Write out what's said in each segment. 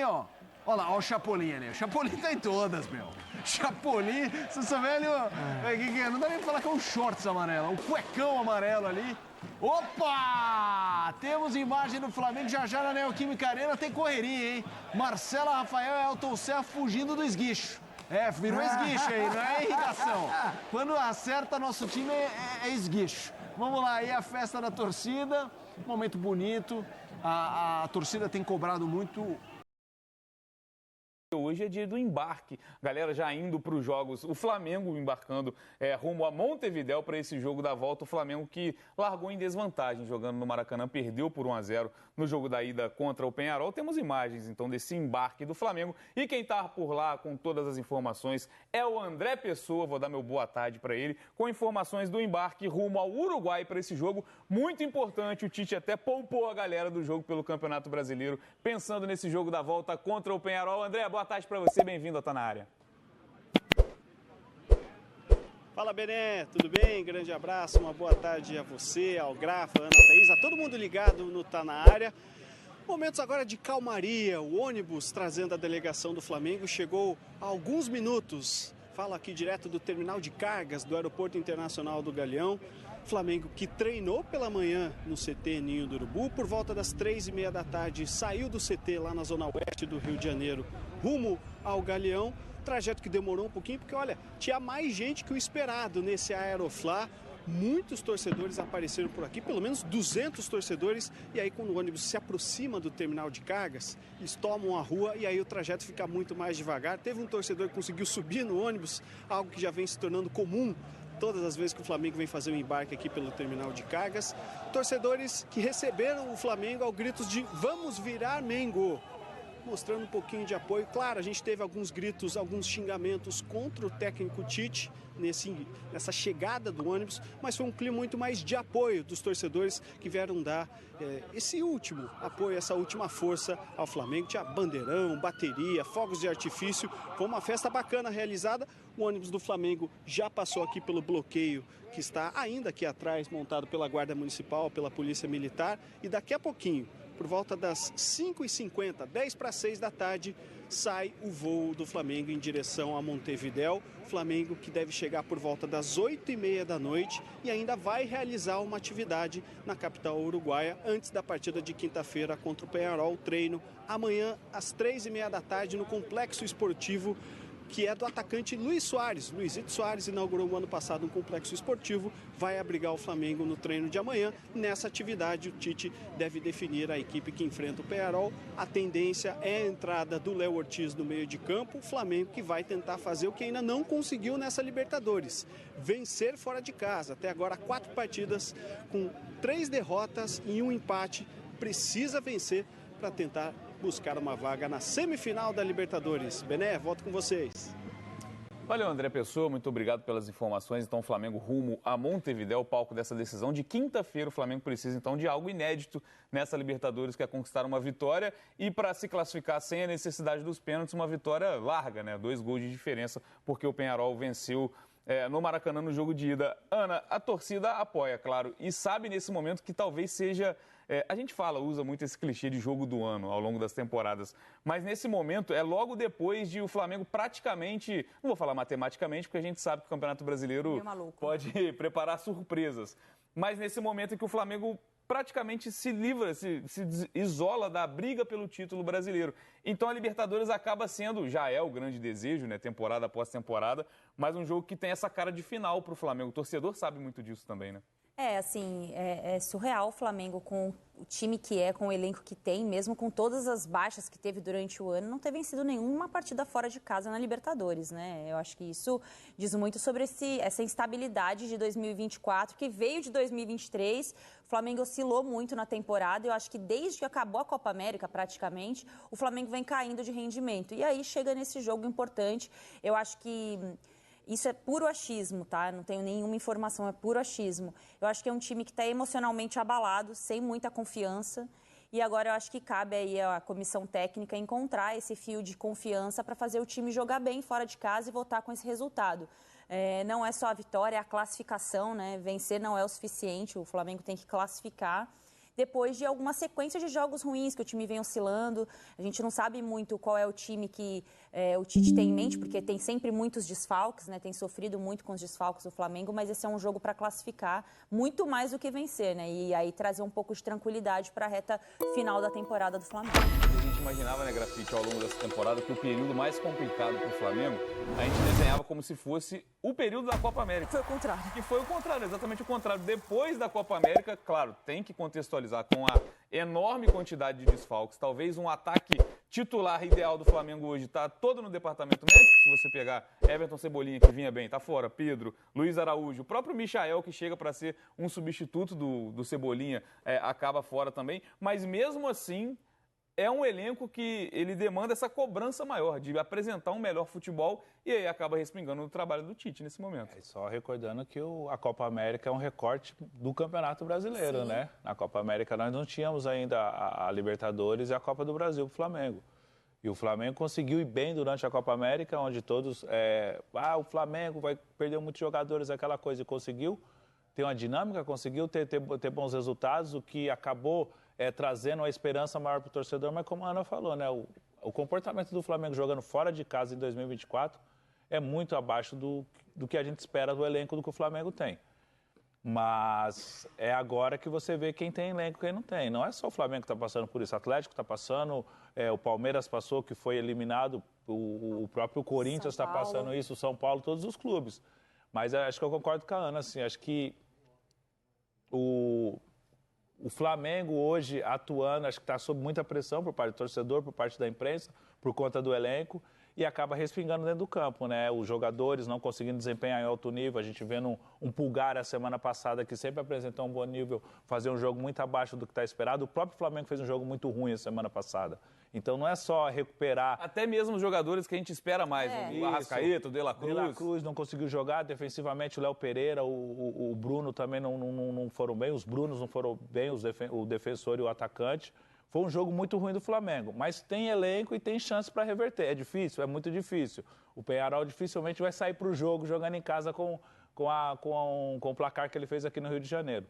Ó, olha lá, ó o Chapolin ali. O Chapolin tá em todas, meu. Chapolin, se você velho. Não dá nem pra falar que é um shorts amarelo, um cuecão amarelo ali. Opa! Temos imagem do Flamengo já já na Neoquímica Arena, tem correria, hein? Marcela, Rafael e Elton Cé fugindo do esguicho. É, virou esguicho aí, não é irrigação. Quando acerta, nosso time é esguicho. Vamos lá, aí a festa da torcida, momento bonito. A torcida tem cobrado muito. Hoje é dia do embarque, galera já indo para os jogos, o Flamengo embarcando rumo a Montevidéu para esse jogo da volta, o Flamengo que largou em desvantagem jogando no Maracanã, perdeu por 1-0 no jogo da ida contra o Peñarol. Temos imagens então desse embarque do Flamengo e quem está por lá com todas as informações é o André Pessoa, vou dar meu boa tarde para ele, com informações do embarque rumo ao Uruguai para esse jogo muito importante. O Tite até poupou a galera do jogo pelo Campeonato Brasileiro, pensando nesse jogo da volta contra o Peñarol. André, boa tarde para você, bem-vindo ao Tá Na Área. Fala, Bené, tudo bem? Grande abraço, uma boa tarde a você, ao Grafa, Ana Thaís, a todo mundo ligado no Tá Na Área. Momentos agora de calmaria, o ônibus trazendo a delegação do Flamengo chegou há alguns minutos. Falo aqui direto do terminal de cargas do Aeroporto Internacional do Galeão. Flamengo que treinou pela manhã no CT Ninho do Urubu, por volta das 3h30 da tarde, saiu do CT lá na zona oeste do Rio de Janeiro, rumo ao Galeão. Trajeto que demorou um pouquinho, porque olha, tinha mais gente que o esperado nesse Aeroflá. Muitos torcedores apareceram por aqui, pelo menos 200 torcedores, e aí quando o ônibus se aproxima do terminal de cargas, eles tomam a rua e aí o trajeto fica muito mais devagar. Teve um torcedor que conseguiu subir no ônibus, algo que já vem se tornando comum todas as vezes que o Flamengo vem fazer um embarque aqui pelo terminal de cargas. Torcedores que receberam o Flamengo ao gritos de "Vamos virar Mengo", mostrando um pouquinho de apoio. Claro, a gente teve alguns gritos, alguns xingamentos contra o técnico Tite nessa chegada do ônibus, mas foi um clima muito mais de apoio dos torcedores que vieram dar esse último apoio, essa última força ao Flamengo. Tinha bandeirão, bateria, fogos de artifício, foi uma festa bacana realizada. O ônibus do Flamengo já passou aqui pelo bloqueio que está ainda aqui atrás, montado pela Guarda Municipal, pela Polícia Militar, e daqui a pouquinho, por volta das 5h50, 5:50 da tarde, sai o voo do Flamengo em direção a Montevidéu. Flamengo que deve chegar por volta das 8h30 da noite e ainda vai realizar uma atividade na capital uruguaia antes da partida de quinta-feira contra o Peñarol. Treino amanhã às 3h30 da tarde no Complexo Esportivo, que é do atacante Luiz Soares. Luizito Soares inaugurou no ano passado um complexo esportivo, vai abrigar o Flamengo no treino de amanhã. Nessa atividade, o Tite deve definir a equipe que enfrenta o Peñarol. A tendência é a entrada do Léo Ortiz no meio de campo. O Flamengo que vai tentar fazer o que ainda não conseguiu nessa Libertadores: vencer fora de casa. Até agora, 4 partidas com 3 derrotas e 1 empate. Precisa vencer para tentar buscar uma vaga na semifinal da Libertadores. Bené, volto com vocês. Valeu, André Pessoa, muito obrigado pelas informações. Então, o Flamengo rumo a Montevidéu, o palco dessa decisão. De quinta-feira, o Flamengo precisa, então, de algo inédito nessa Libertadores, que é conquistar uma vitória e, para se classificar sem a necessidade dos pênaltis, uma vitória larga, né? 2 gols de diferença, porque o Peñarol venceu no Maracanã no jogo de ida. Ana, a torcida apoia, claro, e sabe nesse momento que talvez seja... a gente usa muito esse clichê de jogo do ano ao longo das temporadas, mas nesse momento é logo depois de o Flamengo praticamente, não vou falar matematicamente, porque a gente sabe que o Campeonato Brasileiro pode preparar surpresas, mas nesse momento em que o Flamengo praticamente se livra, se isola da briga pelo título brasileiro. Então a Libertadores acaba sendo, já é o grande desejo, né, temporada após temporada, mas um jogo que tem essa cara de final para o Flamengo. O torcedor sabe muito disso também, né? É surreal o Flamengo com o time que é, com o elenco que tem, mesmo com todas as baixas que teve durante o ano, não ter vencido nenhuma partida fora de casa na Libertadores, né? Eu acho que isso diz muito sobre essa instabilidade de 2024, que veio de 2023. O Flamengo oscilou muito na temporada. Eu acho que desde que acabou a Copa América, praticamente, o Flamengo vem caindo de rendimento. E aí chega nesse jogo importante. Eu acho que... isso é puro achismo, tá? Não tenho nenhuma informação, é puro achismo. Eu acho que é um time que está emocionalmente abalado, sem muita confiança. E agora eu acho que cabe aí à comissão técnica encontrar esse fio de confiança para fazer o time jogar bem fora de casa e voltar com esse resultado. Não é só a vitória, é a classificação, né? Vencer não é o suficiente, o Flamengo tem que classificar. depois de alguma sequência de jogos ruins que o time vem oscilando. A gente não sabe muito qual é o time que o Tite tem em mente, porque tem sempre muitos desfalques, né? Tem sofrido muito com os desfalques do Flamengo, mas esse é um jogo para classificar muito mais do que vencer, né? E aí trazer um pouco de tranquilidade para a reta final da temporada do Flamengo. A gente imaginava, né, Grafite, ao longo dessa temporada, que o período mais complicado para o Flamengo, a gente desenhava como se fosse o período da Copa América. Foi o contrário. Que foi o contrário, exatamente o contrário. Depois da Copa América, claro, tem que contextualizar com a enorme quantidade de desfalques. Talvez um ataque titular ideal do Flamengo hoje está todo no departamento médico. Se você pegar Everton Cebolinha, que vinha bem, está fora. Pedro, Luiz Araújo, o próprio Michael, que chega para ser um substituto do Cebolinha, acaba fora também. Mas mesmo assim, é um elenco que ele demanda essa cobrança maior, de apresentar um melhor futebol, e aí acaba respingando no trabalho do Tite nesse momento. Só recordando que a Copa América é um recorte do Campeonato Brasileiro, né? Na Copa América nós não tínhamos ainda a Libertadores e a Copa do Brasil para o Flamengo. E o Flamengo conseguiu ir bem durante a Copa América, onde todos... o Flamengo vai perder muitos jogadores, aquela coisa, e conseguiu ter uma dinâmica, conseguiu ter bons resultados, o que acabou trazendo uma esperança maior para o torcedor, mas como a Ana falou, né, o comportamento do Flamengo jogando fora de casa em 2024 é muito abaixo do que a gente espera do elenco do que o Flamengo tem. Mas é agora que você vê quem tem elenco e quem não tem. Não é só o Flamengo que está passando por isso, o Atlético está passando, o Palmeiras passou, que foi eliminado, o próprio Corinthians está passando isso, o São Paulo, todos os clubes. Mas acho que eu concordo com a Ana, assim, acho que o Flamengo hoje atuando, acho que está sob muita pressão por parte do torcedor, por parte da imprensa, por conta do elenco, e acaba respingando dentro do campo, né? Os jogadores não conseguindo desempenhar em alto nível, a gente vendo um Pulgar a semana passada que sempre apresentou um bom nível, fazer um jogo muito abaixo do que está esperado. O próprio Flamengo fez um jogo muito ruim a semana passada. Então não é só recuperar... Até mesmo os jogadores que a gente espera mais, o Arrascaeta, o De La Cruz. De La Cruz não conseguiu jogar, defensivamente o Léo Pereira, o Bruno também não foram bem, os Brunos não foram bem, o defensor e o atacante. Foi um jogo muito ruim do Flamengo, mas tem elenco e tem chance para reverter. É difícil, é muito difícil. O Peñarol dificilmente vai sair para o jogo jogando em casa com o placar que ele fez aqui no Rio de Janeiro.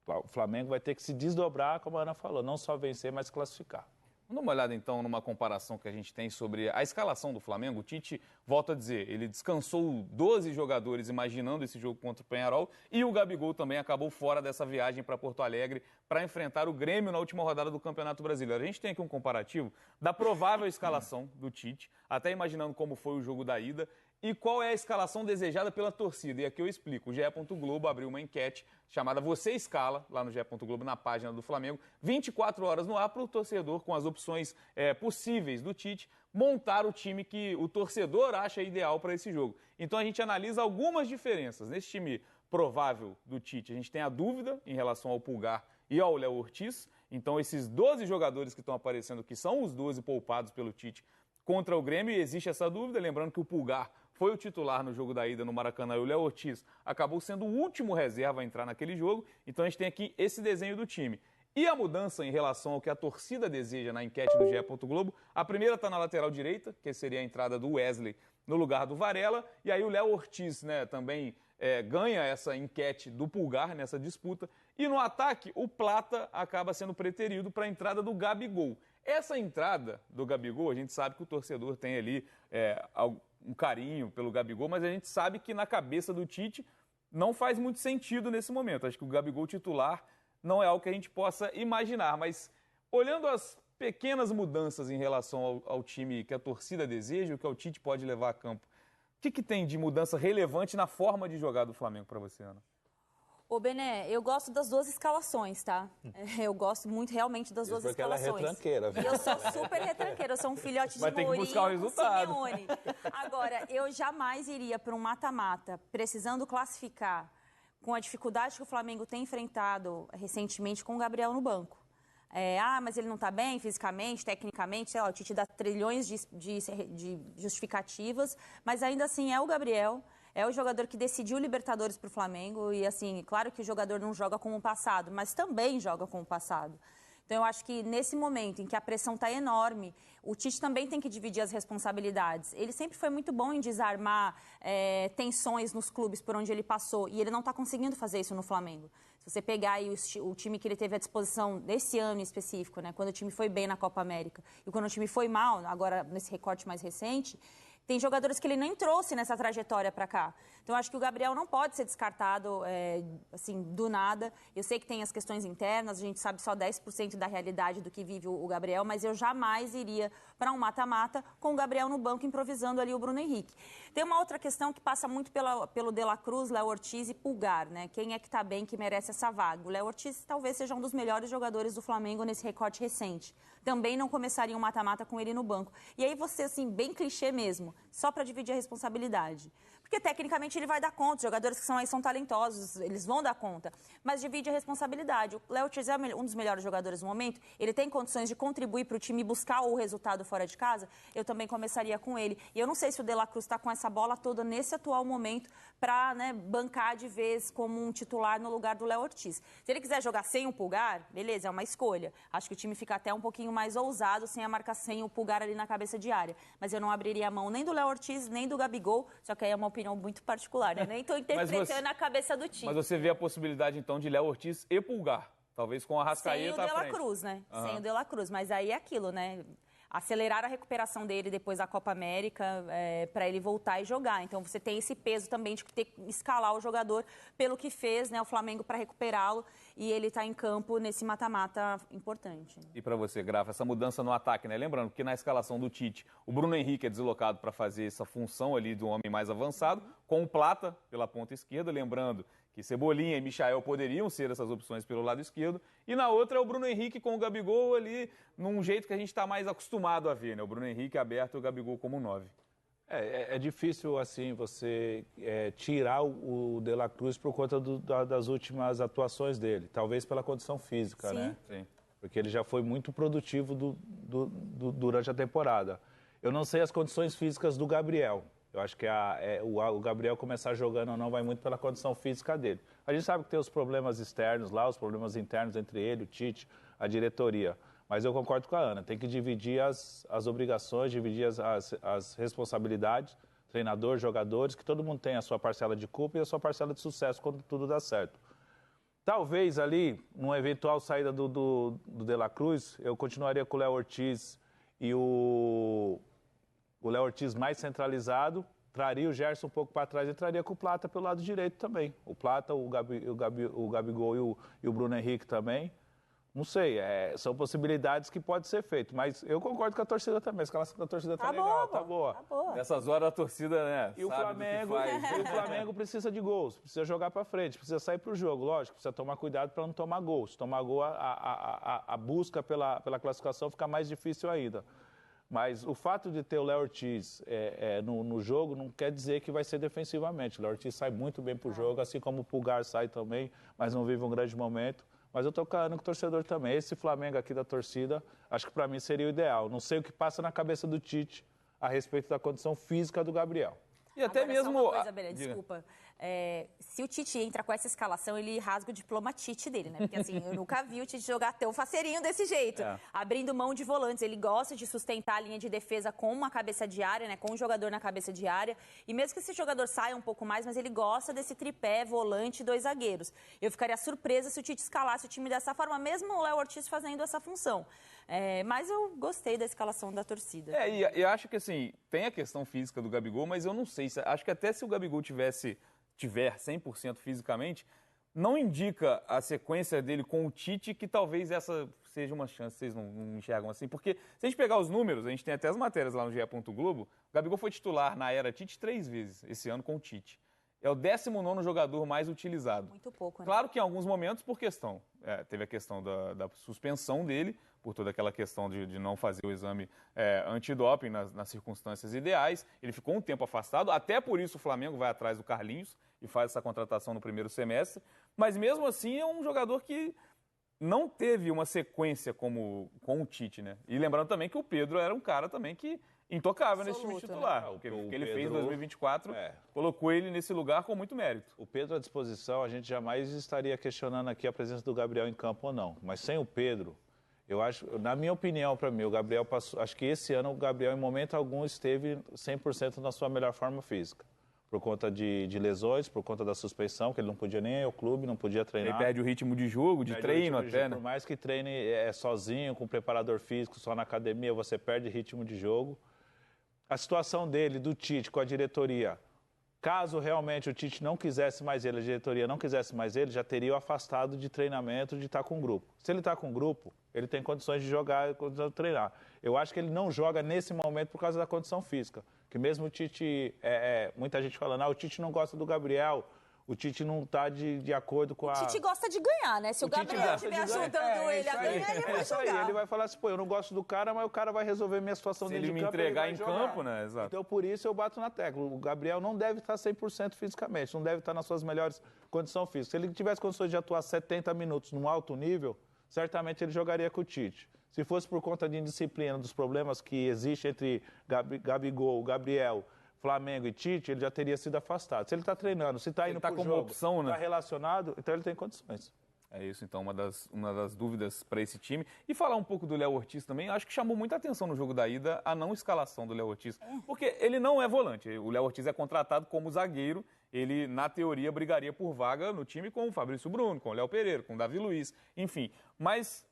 O Flamengo vai ter que se desdobrar, como a Ana falou, não só vencer, mas classificar. Vamos dar uma olhada, então, numa comparação que a gente tem sobre a escalação do Flamengo. O Tite, volta a dizer, ele descansou 12 jogadores imaginando esse jogo contra o Peñarol, e o Gabigol também acabou fora dessa viagem para Porto Alegre para enfrentar o Grêmio na última rodada do Campeonato Brasileiro. A gente tem aqui um comparativo da provável escalação do Tite, até imaginando como foi o jogo da ida, e qual é a escalação desejada pela torcida. E aqui eu explico. O GE. Globo abriu uma enquete chamada Você Escala, lá no GE. Globo, na página do Flamengo, 24 horas no ar para o torcedor, com as opções possíveis do Tite, montar o time que o torcedor acha ideal para esse jogo. Então a gente analisa algumas diferenças. Nesse time provável do Tite, a gente tem a dúvida em relação ao Pulgar e ao Léo Ortiz. Então esses 12 jogadores que estão aparecendo, que são os 12 poupados pelo Tite contra o Grêmio, existe essa dúvida, lembrando que o Pulgar foi o titular no jogo da ida no Maracanã e o Léo Ortiz acabou sendo o último reserva a entrar naquele jogo. Então a gente tem aqui esse desenho do time. E a mudança em relação ao que a torcida deseja na enquete do GE. Globo, a primeira está na lateral direita, que seria a entrada do Wesley no lugar do Varela, e aí o Léo Ortiz, né, também ganha essa enquete do Pulgar nessa disputa. E no ataque, o Plata acaba sendo preterido para a entrada do Gabigol. Essa entrada do Gabigol, a gente sabe que o torcedor tem ali um carinho pelo Gabigol, mas a gente sabe que na cabeça do Tite não faz muito sentido nesse momento. Acho que o Gabigol titular não é algo que a gente possa imaginar, mas olhando as pequenas mudanças em relação ao time que a torcida deseja, o que o Tite pode levar a campo, o que tem de mudança relevante na forma de jogar do Flamengo para você, Ana? Ô, Bené, eu gosto das duas escalações, tá? Eu gosto muito realmente das duas porque escalações. Porque ela é retranqueira, viu? E eu sou super retranqueira, eu sou um filhote de Vai ter que Mourinho buscar o resultado. com Simeone. Agora, eu jamais iria para um mata-mata precisando classificar com a dificuldade que o Flamengo tem enfrentado recentemente com o Gabriel no banco. Mas ele não está bem fisicamente, tecnicamente, sei lá, o Tite dá trilhões de justificativas, mas ainda assim é o Gabriel. É o jogador que decidiu Libertadores para o Flamengo e, assim, claro que o jogador não joga com o passado, mas também joga com o passado. Então, eu acho que nesse momento em que a pressão está enorme, o Tite também tem que dividir as responsabilidades. Ele sempre foi muito bom em desarmar tensões nos clubes por onde ele passou, e ele não está conseguindo fazer isso no Flamengo. Se você pegar aí o time que ele teve à disposição desse ano em específico, né, quando o time foi bem na Copa América e quando o time foi mal, agora nesse recorte mais recente, tem jogadores que ele nem trouxe nessa trajetória para cá. Então, eu acho que o Gabriel não pode ser descartado, assim, do nada. Eu sei que tem as questões internas, a gente sabe só 10% da realidade do que vive o Gabriel, mas eu jamais iria para um mata-mata com o Gabriel no banco, improvisando ali o Bruno Henrique. Tem uma outra questão que passa muito pelo De La Cruz, Léo Ortiz e Pulgar, né? Quem é que está bem, que merece essa vaga? O Léo Ortiz talvez seja um dos melhores jogadores do Flamengo nesse recorte recente. Também não começaria um mata-mata com ele no banco. E aí você, assim, bem clichê mesmo, só para dividir a responsabilidade. Porque, tecnicamente, ele vai dar conta. Os jogadores que são aí são talentosos, eles vão dar conta. Mas divide a responsabilidade. O Léo Ortiz é um dos melhores jogadores do momento. Ele tem condições de contribuir para o time buscar o resultado fora de casa. Eu também começaria com ele. E eu não sei se o De La Cruz está com essa bola toda nesse atual momento para, né, bancar de vez como um titular no lugar do Léo Ortiz. Se ele quiser jogar sem o Pulgar, beleza, é uma escolha. Acho que o time fica até um pouquinho mais ousado sem sem o Pulgar ali na cabeça de área. Mas eu não abriria a mão nem do Léo Ortiz, nem do Gabigol. Só que aí é uma opinião muito particular, né? Nem estou interpretando a cabeça do time. Mas você vê a possibilidade, então, de Léo Ortiz e Pulgar. Talvez com a Arrascaeta à frente. Sem o De La Cruz, né? Sem o De La Cruz. Mas aí é aquilo, né? Acelerar a recuperação dele depois da Copa América para ele voltar e jogar. Então, você tem esse peso também de ter que escalar o jogador pelo que fez, né, o Flamengo para recuperá-lo, e ele está em campo nesse mata-mata importante. E para você, Grafa, essa mudança no ataque, né? Lembrando que na escalação do Tite, o Bruno Henrique é deslocado para fazer essa função ali do homem mais avançado, com o Plata pela ponta esquerda, lembrando que Cebolinha e Michael poderiam ser essas opções pelo lado esquerdo, e na outra é o Bruno Henrique com o Gabigol ali, num jeito que a gente está mais acostumado a ver, né? O Bruno Henrique aberto e o Gabigol como 9. É difícil, assim, você tirar o De La Cruz por conta das últimas atuações dele, talvez pela condição física, Sim. né? Sim. Porque ele já foi muito produtivo durante a temporada. Eu não sei as condições físicas do Gabriel. Eu acho que o Gabriel começar jogando ou não vai muito pela condição física dele. A gente sabe que tem os problemas externos lá, os problemas internos entre ele, o Tite, a diretoria. Mas eu concordo com a Ana, tem que dividir as obrigações, dividir as responsabilidades, treinador, jogadores, que todo mundo tem a sua parcela de culpa e a sua parcela de sucesso quando tudo dá certo. Talvez ali, numa eventual saída do De La Cruz, eu continuaria com o Léo Ortiz e o Léo Ortiz mais centralizado, traria o Gerson um pouco para trás e traria com o Plata pelo lado direito também. O Plata, o Gabigol e o Bruno Henrique também. Não sei, são possibilidades que pode ser feito, mas eu concordo com a torcida também. A escalação da torcida tá legal, tá boa. Tá boa. Nessas horas a torcida, né, E o sabe do que faz. o Flamengo precisa de gols, precisa jogar para frente, precisa sair para o jogo, lógico, precisa tomar cuidado para não tomar gols. Se tomar gol, a busca pela classificação fica mais difícil ainda. Mas o fato de ter o Léo Ortiz no jogo não quer dizer que vai ser defensivamente. O Léo Ortiz sai muito bem pro jogo, assim como o Pulgar sai também, mas não vive um grande momento. Mas eu tô falando com o torcedor também. Esse Flamengo aqui da torcida, acho que para mim seria o ideal. Não sei o que passa na cabeça do Tite a respeito da condição física do Gabriel. E até Agora, mesmo... só uma coisa, Belém, desculpa. Se o Tite entra com essa escalação, ele rasga o diploma Tite dele, né? Porque assim, eu nunca vi o Tite jogar tão faceirinho desse jeito. Abrindo mão de volantes. Ele gosta de sustentar a linha de defesa com uma cabeça de área, né? Com um jogador na cabeça de área. E mesmo que esse jogador saia um pouco mais, mas ele gosta desse tripé, volante e 2 zagueiros. Eu ficaria surpresa se o Tite escalasse o time dessa forma, mesmo o Léo Ortiz fazendo essa função. Mas eu gostei da escalação da torcida. E eu acho que assim, tem a questão física do Gabigol, mas eu não sei. Acho que até se o Gabigol tiver 100% fisicamente, não indica a sequência dele com o Tite que talvez essa seja uma chance, vocês não enxergam assim. Porque se a gente pegar os números, a gente tem até as matérias lá no GE. Globo, o Gabigol foi titular na era Tite 3 vezes esse ano com o Tite. É o 19º jogador mais utilizado. Muito pouco, né? Claro que em alguns momentos por questão. Teve a questão da suspensão dele, por toda aquela questão de não fazer o exame antidoping nas circunstâncias ideais. Ele ficou um tempo afastado, até por isso o Flamengo vai atrás do Carlinhos e faz essa contratação no primeiro semestre. Mas mesmo assim é um jogador que não teve uma sequência com o Tite, né? E lembrando também que o Pedro era um cara também que intocável nesse time titular. Né? O que ele fez em 2024 colocou ele nesse lugar com muito mérito. O Pedro à disposição, a gente jamais estaria questionando aqui a presença do Gabriel em campo ou não. Mas sem o Pedro, Eu acho, na minha opinião, para mim, o Gabriel passou... Acho que esse ano o Gabriel, em momento algum, esteve 100% na sua melhor forma física. Por conta de lesões, por conta da suspensão, que ele não podia nem ir ao clube, não podia treinar. Ele perde o ritmo de jogo, de treino até, né? Por mais que treine sozinho, com preparador físico, só na academia, você perde ritmo de jogo. A situação dele, do Tite, com a diretoria, caso realmente o Tite não quisesse mais ele, a diretoria não quisesse mais ele, já teria o afastado de treinamento, de estar com o grupo. Se ele está com o grupo, ele tem condições de jogar, condições de treinar. Eu acho que ele não joga nesse momento por causa da condição física. Que mesmo o Tite, muita gente falando, o Tite não gosta do Gabriel, o Tite não está de acordo com a... O Tite gosta de ganhar, né? Se o Gabriel estiver ajudando ele a ganhar, ele vai jogar. Ele vai falar assim, eu não gosto do cara, mas o cara vai resolver minha situação dentro de campo. Se ele me entregar em campo, né? Exato. Então, por isso eu bato na tecla. O Gabriel não deve estar 100% fisicamente, não deve estar nas suas melhores condições físicas. Se ele tivesse condições de atuar 70 minutos num alto nível, certamente ele jogaria com o Tite. Se fosse por conta de indisciplina, dos problemas que existem entre Gabigol, Gabriel, Flamengo e Tite, ele já teria sido afastado. Se ele está treinando, se está indo para o jogo, opção, né? Está relacionado, então ele tem condições. É isso, então, uma das dúvidas para esse time. E falar um pouco do Léo Ortiz também, acho que chamou muita atenção no jogo da ida a não escalação do Léo Ortiz. Porque ele não é volante, o Léo Ortiz é contratado como zagueiro, ele, na teoria, brigaria por vaga no time com o Fabrício Bruno, com o Léo Pereira, com o Davi Luiz, enfim. Mas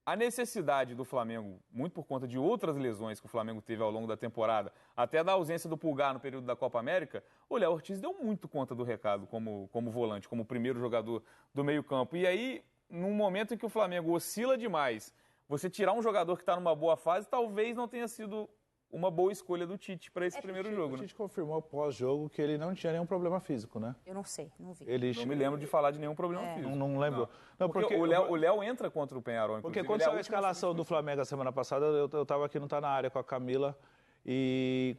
a necessidade do Flamengo, muito por conta de outras lesões que o Flamengo teve ao longo da temporada, até da ausência do Pulgar no período da Copa América, o Léo Ortiz deu muito conta do recado como volante, como primeiro jogador do meio-campo. E aí, num momento em que o Flamengo oscila demais, você tirar um jogador que está numa boa fase, talvez não tenha sido uma boa escolha do Tite para esse primeiro jogo. O Tite confirmou pós-jogo que ele não tinha nenhum problema físico, né? Eu não sei, não vi. Não me lembro de falar de nenhum problema físico. Não lembro. Não, porque o Léo entra contra o Penharol, porque quando saiu a escalação do Flamengo a semana passada, eu estava aqui no Tá Na Área com a Camila e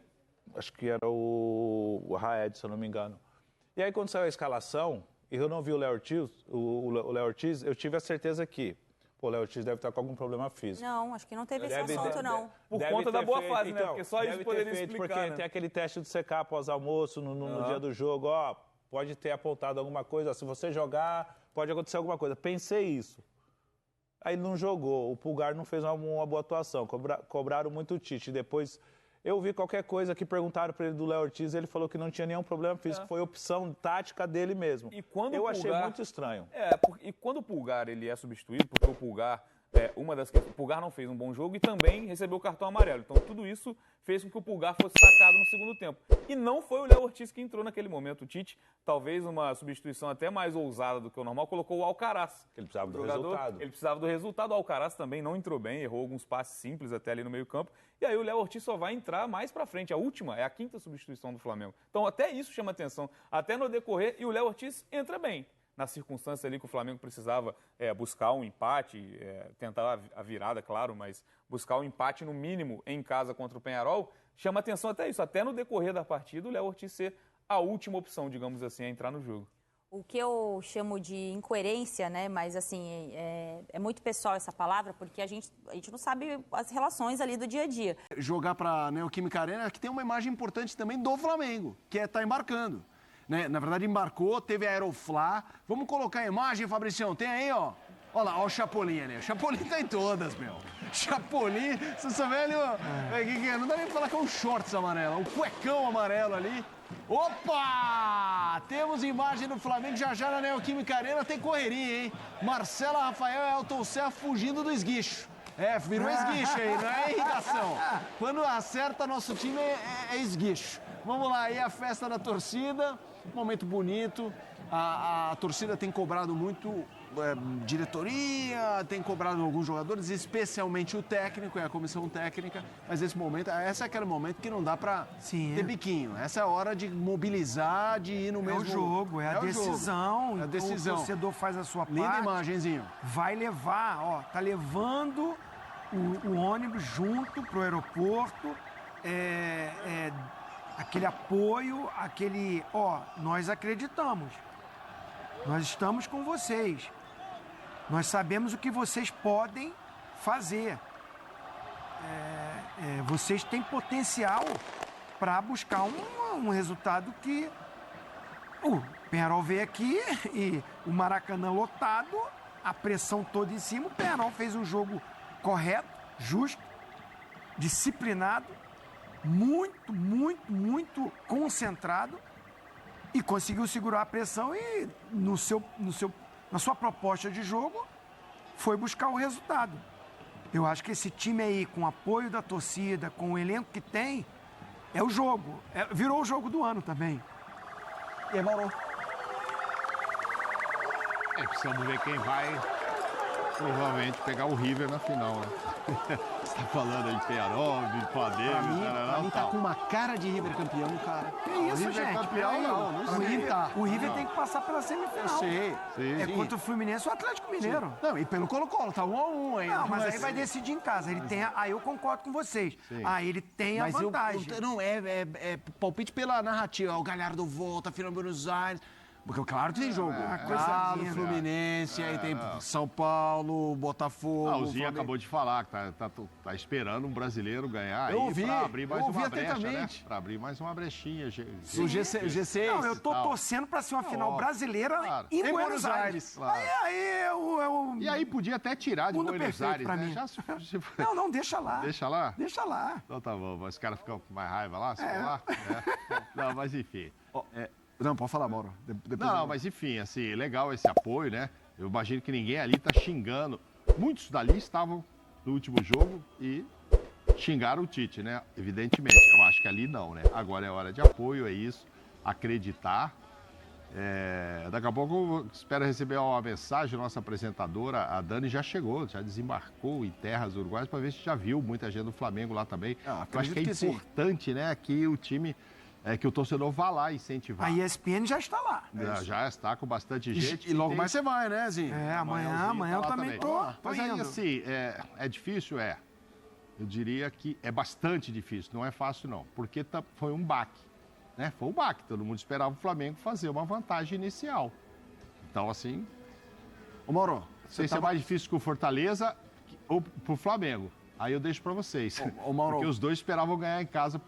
acho que era o Raed, se eu não me engano. E aí quando saiu a escalação, e eu não vi o Léo Ortiz, eu tive a certeza que o Léo Ortiz deve estar com algum problema físico. Não, acho que não teve esse assunto, não. Por conta da boa fase, né? Porque só isso poderia explicar, porque né? tem aquele teste de secar após almoço, no dia do jogo, pode ter apontado alguma coisa, se você jogar, pode acontecer alguma coisa. Pensei isso. Aí ele não jogou, o Pulgar não fez uma boa atuação, cobraram muito o Tite. Depois eu vi qualquer coisa que perguntaram para ele do Léo Ortiz, ele falou que não tinha nenhum problema físico, foi opção tática dele mesmo. E quando eu achei muito estranho. E quando o Pulgar ele é substituído, porque o Pulgar, o Pulgar não fez um bom jogo e também recebeu o cartão amarelo. Então tudo isso fez com que o Pulgar fosse sacado no segundo tempo. E não foi o Léo Ortiz que entrou naquele momento. O Tite, talvez uma substituição até mais ousada do que o normal, colocou o Alcaraz. Ele precisava do resultado. Ele precisava do resultado. O Alcaraz também não entrou bem, errou alguns passes simples até ali no meio-campo. E aí o Léo Ortiz só vai entrar mais pra frente. A última é a quinta substituição do Flamengo. Então até isso chama atenção. Até no decorrer, e o Léo Ortiz entra bem. Na circunstância ali que o Flamengo precisava buscar um empate, tentar a virada, claro, mas buscar um empate no mínimo em casa contra o Penharol, chama atenção até isso. Até no decorrer da partida, o Léo Ortiz ser a última opção, digamos assim, a entrar no jogo. O que eu chamo de incoerência, né? Mas assim, é muito pessoal essa palavra, porque a gente não sabe as relações ali do dia a dia. Jogar para a Neoquímica Arena, que tem uma imagem importante também do Flamengo, que é estar embarcando. Né? Na verdade, embarcou, teve a Aeroflá. Vamos colocar a imagem, Fabricião. Tem aí, ó. Olha lá, ó o Chapolin ali. O Chapolin tá em todas, meu. Chapolin, se você velho... Não dá nem pra falar que é um shorts amarelo, um cuecão amarelo ali. Opa! Temos imagem do Flamengo já na Neoquímica Arena. Tem correria, hein? Marcela, Rafael e Elton Serra fugindo do esguicho. Virou esguicho aí, não é irrigação. Quando acerta, nosso time é esguicho. Vamos lá, aí a festa da torcida, momento bonito. A torcida tem cobrado muito diretoria, tem cobrado alguns jogadores, especialmente o técnico e a comissão técnica. Mas esse é aquele momento que não dá pra ter biquinho. Essa é a hora de mobilizar, de ir no mesmo... É o jogo, é a decisão. É a decisão. O torcedor faz a sua parte. Linda imagenzinho. Vai levar, tá levando o ônibus junto pro aeroporto. Aquele apoio, nós acreditamos. Nós estamos com vocês. Nós sabemos o que vocês podem fazer. Vocês têm potencial para buscar um resultado que... O Penharol veio aqui e o Maracanã lotado, a pressão toda em cima. O Penharol fez um jogo correto, justo, disciplinado, muito concentrado e conseguiu segurar a pressão e na sua proposta de jogo foi buscar o resultado. Eu acho que esse time aí, com o apoio da torcida, com o elenco que tem, é o jogo. Virou o jogo do ano também. E aí, Mauro? Precisamos ver quem vai provavelmente pegar o River na final, né? Você tá falando aí de Penharol, de Flamengo, Pra mim tá com uma cara de River campeão, cara. Que isso, River gente? campeão, Peraí. não O River tem que passar pela semifinal. Eu sei. Sim. É contra o Fluminense e o Atlético Mineiro. Não, e pelo Colo-Colo, tá 1-1 aí. Não, mas aí vai decidir em casa. Ele tem, aí eu concordo com vocês. Sim. Aí ele tem a vantagem. Não, é palpite pela narrativa. O Galhardo volta, final Buenos Aires. Porque, claro que tem jogo. coisa Galo, linda. Fluminense, aí tem São Paulo, Botafogo. O Zinho Flamengo. acabou de falar que tá esperando um brasileiro ganhar Eu aí ouvi, pra abrir mais eu ouvi uma brecha, né? atentamente. Pra abrir mais uma brechinha. O G6. Não, eu tô tal. torcendo pra ser uma final brasileira Claro. em Em Buenos Aires. Claro. Aí eu... E aí podia até tirar de Mundo Buenos perfeito Aires, pra né? mim. Já se- Não, deixa lá. Deixa lá? Deixa lá. Então tá bom, mas os caras ficam com mais raiva lá, se for lá. É. Não, mas enfim. Não, pode falar, Mauro. Depois Não, mas enfim, assim, legal esse apoio, né? Eu imagino que ninguém ali tá xingando. Muitos dali estavam no último jogo e xingaram o Tite, né? Evidentemente. Eu acho que ali não, né? Agora é hora de apoio, é isso. Acreditar. Daqui a pouco eu espero receber uma mensagem. Nossa apresentadora, a Dani, já chegou, já desembarcou em terras uruguaias para ver se já viu muita gente do Flamengo lá também. Eu acho que é acredito que sim. importante, né? Que o time, que o torcedor vá lá incentivar. A ESPN já está lá. Já está com bastante gente. E logo Tem- mais você vai, né, Zinho? Amanhã eu tá lá também tô Mas indo. aí, assim, é difícil? Eu diria que é bastante difícil, não é fácil não, porque foi um baque, né? Foi um baque, todo mundo esperava o Flamengo fazer uma vantagem inicial. Então, assim, Ô, Mauro, não sei se é mais difícil que o Fortaleza ou pro Flamengo. Aí eu deixo para vocês. Ô, Mauro. Porque os dois esperavam ganhar em casa